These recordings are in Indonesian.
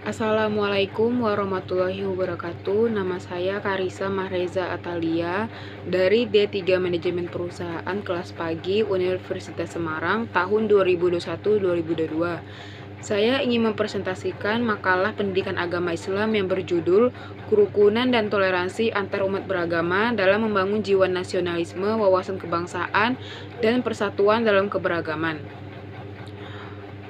Assalamualaikum warahmatullahi wabarakatuh. Nama saya Karisa Mahreza Atalia dari D3 Manajemen Perusahaan kelas pagi Universitas Semarang tahun 2021-2022. Saya ingin mempresentasikan makalah pendidikan agama Islam yang berjudul Kerukunan dan Toleransi Antar Umat Beragama dalam Membangun Jiwa Nasionalisme, Wawasan Kebangsaan, dan Persatuan dalam Keberagaman.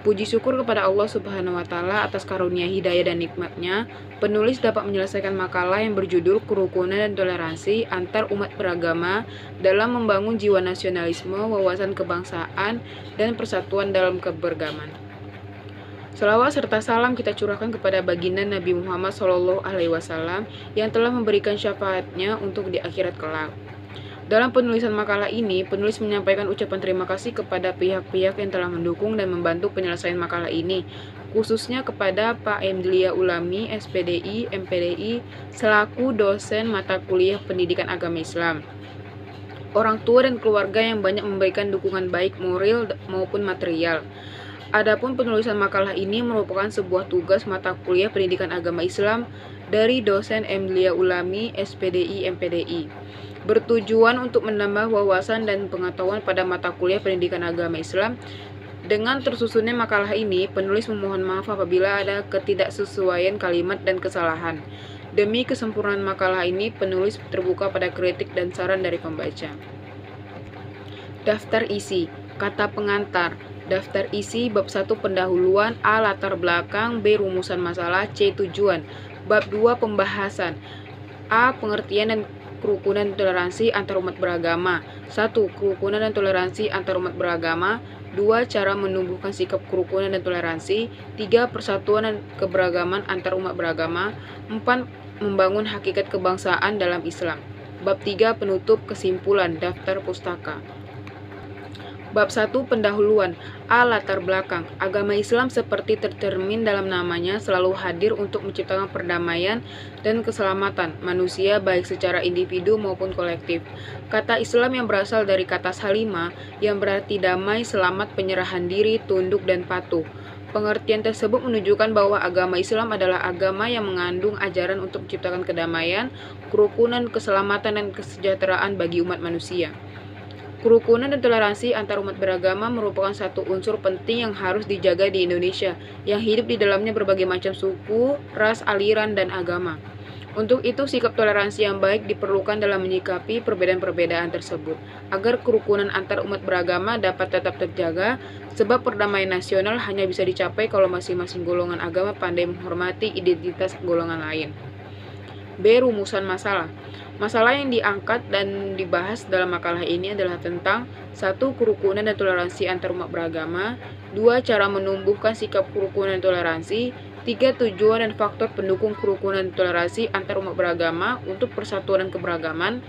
Puji syukur kepada Allah Subhanahu wa Ta'ala atas karunia hidayah dan nikmatnya, penulis dapat menyelesaikan makalah yang berjudul Kerukunan dan Toleransi Antar Umat Beragama dalam Membangun Jiwa Nasionalisme, Wawasan Kebangsaan, dan Persatuan dalam Keberagaman. Selawat serta salam kita curahkan kepada baginda Nabi Muhammad SAW yang telah memberikan syafaatnya untuk di akhirat kelak. Dalam penulisan makalah ini, penulis menyampaikan ucapan terima kasih kepada pihak-pihak yang telah mendukung dan membantu penyelesaian makalah ini, khususnya kepada Pak Emdilia Ulami, SPDI, MPDI, selaku dosen mata kuliah Pendidikan Agama Islam, orang tua dan keluarga yang banyak memberikan dukungan baik moral maupun material. Adapun penulisan makalah ini merupakan sebuah tugas mata kuliah Pendidikan Agama Islam dari dosen Emdilia Ulami, SPDI, MPDI, bertujuan untuk menambah wawasan dan pengetahuan pada mata kuliah Pendidikan Agama Islam. Dengan tersusunnya makalah ini, penulis memohon maaf apabila ada ketidaksesuaian kalimat dan kesalahan. Demi kesempurnaan makalah ini, penulis terbuka pada kritik dan saran dari pembaca. Daftar isi, kata pengantar. Daftar isi bab 1 pendahuluan, A latar belakang, B rumusan masalah, C tujuan. Bab 2 pembahasan, A pengertian dan kerukunan dan toleransi antar umat beragama. 1. Kerukunan dan toleransi antar umat beragama. 2. Cara menumbuhkan sikap kerukunan dan toleransi. 3. Persatuan dan keberagaman antar umat beragama. 4. Membangun hakikat kebangsaan dalam Islam. Bab 3 penutup kesimpulan, daftar pustaka. Bab 1 pendahuluan, A latar belakang. Agama Islam seperti tercermin dalam namanya selalu hadir untuk menciptakan perdamaian dan keselamatan manusia baik secara individu maupun kolektif. Kata Islam yang berasal dari kata salima yang berarti damai, selamat, penyerahan diri, tunduk, dan patuh. Pengertian tersebut menunjukkan bahwa agama Islam adalah agama yang mengandung ajaran untuk menciptakan kedamaian, kerukunan, keselamatan, dan kesejahteraan bagi umat manusia. Kerukunan dan toleransi antar umat beragama merupakan satu unsur penting yang harus dijaga di Indonesia, yang hidup di dalamnya berbagai macam suku, ras, aliran, dan agama. Untuk itu, sikap toleransi yang baik diperlukan dalam menyikapi perbedaan-perbedaan tersebut, agar kerukunan antar umat beragama dapat tetap terjaga, sebab perdamaian nasional hanya bisa dicapai kalau masing-masing golongan agama pandai menghormati identitas golongan lain. B. Rumusan masalah. Masalah yang diangkat dan dibahas dalam makalah ini adalah tentang 1. Kerukunan dan toleransi antar umat beragama. 2. Cara menumbuhkan sikap kerukunan dan toleransi. 3. Tujuan dan faktor pendukung kerukunan dan toleransi antar umat beragama untuk persatuan dan keberagaman.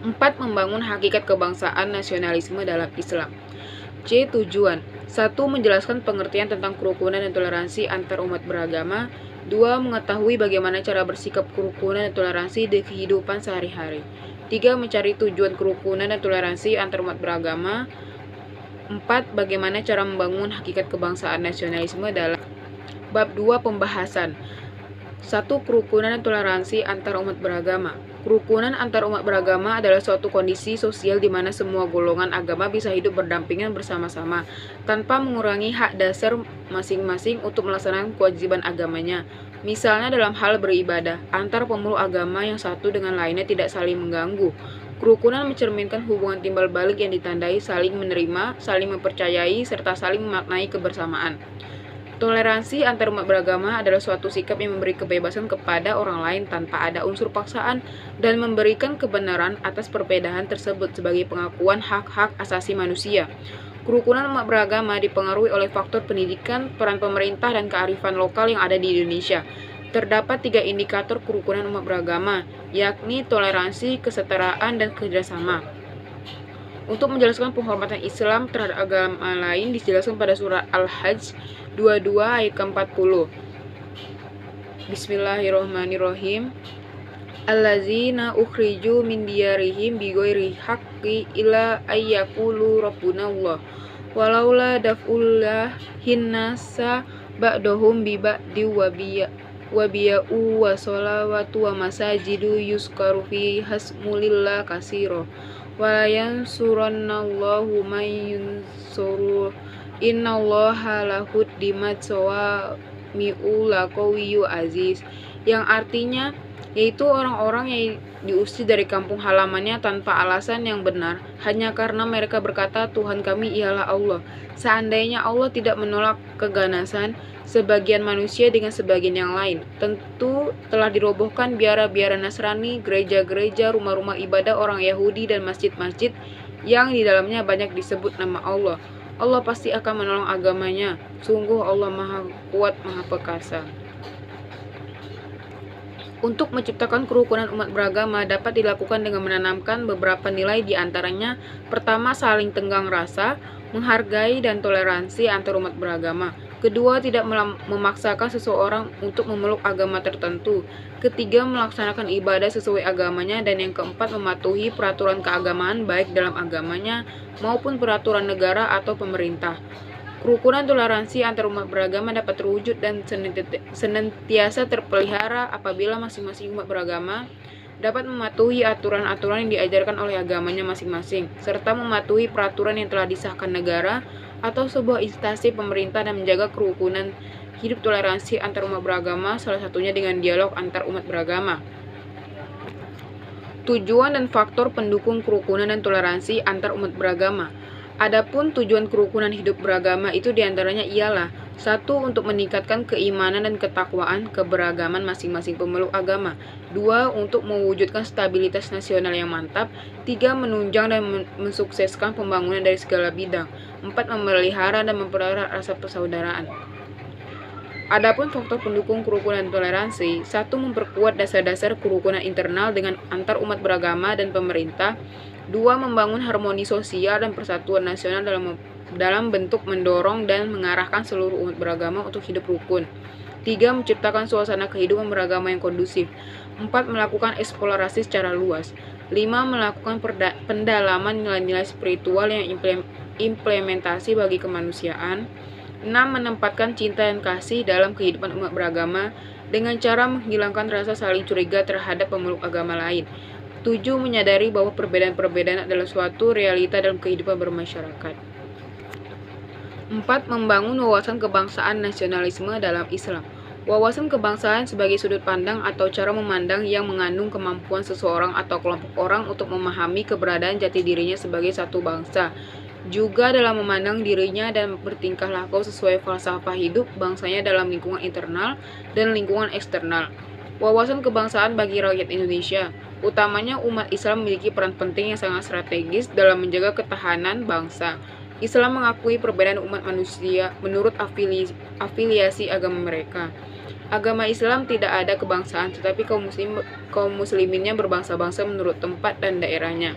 4. Membangun hakikat kebangsaan nasionalisme dalam Islam. C. Tujuan. 1. Menjelaskan pengertian tentang kerukunan dan toleransi antar umat beragama. 2. Mengetahui bagaimana cara bersikap kerukunan dan toleransi di kehidupan sehari-hari. 3. Mencari tujuan kerukunan dan toleransi antar umat beragama. 4. Bagaimana cara membangun hakikat kebangsaan nasionalisme dalam bab 2 pembahasan. 1. Kerukunan dan toleransi antar umat beragama. Kerukunan antar umat beragama adalah suatu kondisi sosial di mana semua golongan agama bisa hidup berdampingan bersama-sama, tanpa mengurangi hak dasar masing-masing untuk melaksanakan kewajiban agamanya. Misalnya dalam hal beribadah, antar pemeluk agama yang satu dengan lainnya tidak saling mengganggu. Kerukunan mencerminkan hubungan timbal balik yang ditandai saling menerima, saling mempercayai, serta saling memaknai kebersamaan. Toleransi antar umat beragama adalah suatu sikap yang memberi kebebasan kepada orang lain tanpa ada unsur paksaan dan memberikan kebenaran atas perbedaan tersebut sebagai pengakuan hak-hak asasi manusia. Kerukunan umat beragama dipengaruhi oleh faktor pendidikan, peran pemerintah, dan kearifan lokal yang ada di Indonesia. Terdapat 3 indikator kerukunan umat beragama, yakni toleransi, kesetaraan, dan kerjasama. Untuk menjelaskan penghormatan Islam terhadap agama lain dijelaskan pada surat Al-Hajj 22 ayat ke-40. Bismillahirrahmanirrahim. Allazina ukhriju min diyarihim bighairi haqqi illa ayyaqulu rabbuna Allah. Walaula daf'ullah hinnasa ba'dohum bi ba'di wa biya'u wa sholawatu wa masajidu yuzkaru fi hasmulillah katsira wa la yansurannallahu man yunsuru innallaha lahuddimat sawami'u laqawiyyu aziz, yang artinya yaitu orang-orang yang diusir dari kampung halamannya tanpa alasan yang benar hanya karena mereka berkata Tuhan kami ialah Allah. Seandainya Allah tidak menolak keganasan sebagian manusia dengan sebagian yang lain, tentu telah dirobohkan biara-biara Nasrani, gereja-gereja, rumah-rumah ibadah orang Yahudi dan masjid-masjid yang di dalamnya banyak disebut nama Allah. Allah pasti akan menolong agamanya. Sungguh Allah Maha Kuat, Maha Perkasa. Untuk menciptakan kerukunan umat beragama dapat dilakukan dengan menanamkan beberapa nilai, di antaranya pertama, saling tenggang rasa, menghargai dan toleransi antar umat beragama. Kedua, tidak memaksakan seseorang untuk memeluk agama tertentu. Ketiga, melaksanakan ibadah sesuai agamanya. Dan yang keempat, mematuhi peraturan keagamaan baik dalam agamanya maupun peraturan negara atau pemerintah. Kerukunan toleransi antar umat beragama dapat terwujud dan senantiasa terpelihara apabila masing-masing umat beragama dapat mematuhi aturan-aturan yang diajarkan oleh agamanya masing-masing, serta mematuhi peraturan yang telah disahkan negara atau sebuah instansi pemerintah, dan menjaga kerukunan hidup toleransi antar umat beragama, salah satunya dengan dialog antar umat beragama. Tujuan dan faktor pendukung kerukunan dan toleransi antar umat beragama. Adapun tujuan kerukunan hidup beragama itu diantaranya ialah: 1. Untuk meningkatkan keimanan dan ketakwaan keberagaman masing-masing pemeluk agama. 2. Untuk mewujudkan stabilitas nasional yang mantap. 3. Menunjang dan mensukseskan pembangunan dari segala bidang. 4. Memelihara dan mempererat rasa persaudaraan. Adapun faktor pendukung kerukunan dan toleransi: 1. Memperkuat dasar-dasar kerukunan internal dengan antar umat beragama dan pemerintah. 2. Membangun harmoni sosial dan persatuan nasional dalam bentuk mendorong dan mengarahkan seluruh umat beragama untuk hidup rukun. 3. Menciptakan suasana kehidupan beragama yang kondusif. 4. Melakukan eksplorasi secara luas. 5. Melakukan pendalaman nilai-nilai spiritual yang implementasi bagi kemanusiaan. 6. Menempatkan cinta dan kasih dalam kehidupan umat beragama dengan cara menghilangkan rasa saling curiga terhadap pemeluk agama lain. 7. Menyadari bahwa perbedaan-perbedaan adalah suatu realita dalam kehidupan bermasyarakat. 4. Membangun wawasan kebangsaan nasionalisme dalam Islam. Wawasan kebangsaan sebagai sudut pandang atau cara memandang yang mengandung kemampuan seseorang atau kelompok orang untuk memahami keberadaan jati dirinya sebagai satu bangsa, juga dalam memandang dirinya dan bertingkah laku sesuai falsafah hidup bangsanya dalam lingkungan internal dan lingkungan eksternal. Wawasan kebangsaan bagi rakyat Indonesia, utamanya umat Islam, memiliki peran penting yang sangat strategis dalam menjaga ketahanan bangsa. Islam mengakui perbedaan umat manusia menurut afiliasi agama mereka. Agama Islam tidak ada kebangsaan, tetapi kaum musliminnya berbangsa-bangsa menurut tempat dan daerahnya.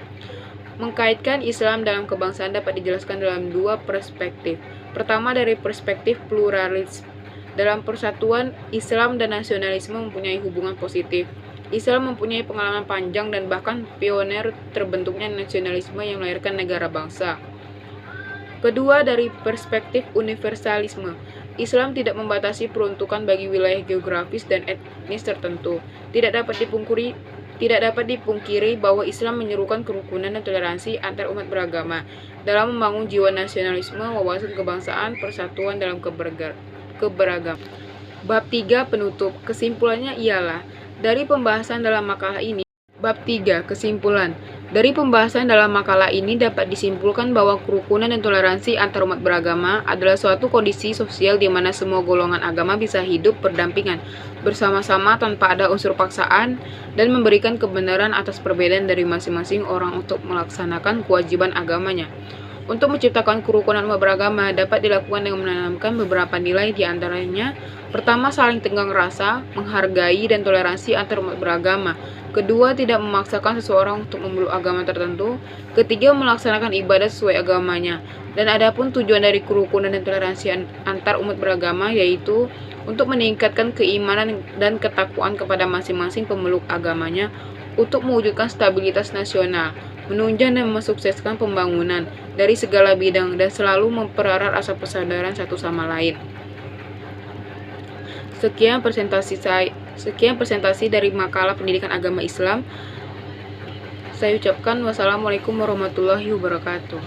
Mengkaitkan Islam dalam kebangsaan dapat dijelaskan dalam dua perspektif. Pertama, dari perspektif pluralis. Dalam persatuan, Islam dan nasionalisme mempunyai hubungan positif. Islam mempunyai pengalaman panjang dan bahkan pioner terbentuknya nasionalisme yang melahirkan negara bangsa. Kedua, dari perspektif universalisme. Islam tidak membatasi peruntukan bagi wilayah geografis dan etnis tertentu. Tidak dapat dipungkiri bahwa Islam menyerukan kerukunan dan toleransi antar umat beragama dalam membangun jiwa nasionalisme, wawasan kebangsaan, persatuan dalam keberagaman. Bab 3 penutup. Kesimpulannya ialah, dari pembahasan dalam makalah ini, bab 3 kesimpulan. Dari pembahasan dalam makalah ini dapat disimpulkan bahwa kerukunan dan toleransi antar umat beragama adalah suatu kondisi sosial di mana semua golongan agama bisa hidup berdampingan bersama-sama tanpa ada unsur paksaan dan memberikan kebenaran atas perbedaan dari masing-masing orang untuk melaksanakan kewajiban agamanya. Untuk menciptakan kerukunan umat beragama dapat dilakukan dengan menanamkan beberapa nilai, di antaranya: pertama, saling tenggang rasa, menghargai dan toleransi antar umat beragama. Kedua, tidak memaksakan seseorang untuk memeluk agama tertentu. Ketiga, melaksanakan ibadah sesuai agamanya. Dan adapun tujuan dari kerukunan dan toleransi antar umat beragama yaitu untuk meningkatkan keimanan dan ketakwaan kepada masing-masing pemeluk agamanya, untuk mewujudkan stabilitas nasional, menunjang dan mensukseskan pembangunan dari segala bidang, dan selalu mempererat rasa persaudaraan satu sama lain. Sekian presentasi dari makalah pendidikan agama Islam. Saya ucapkan wassalamualaikum warahmatullahi wabarakatuh.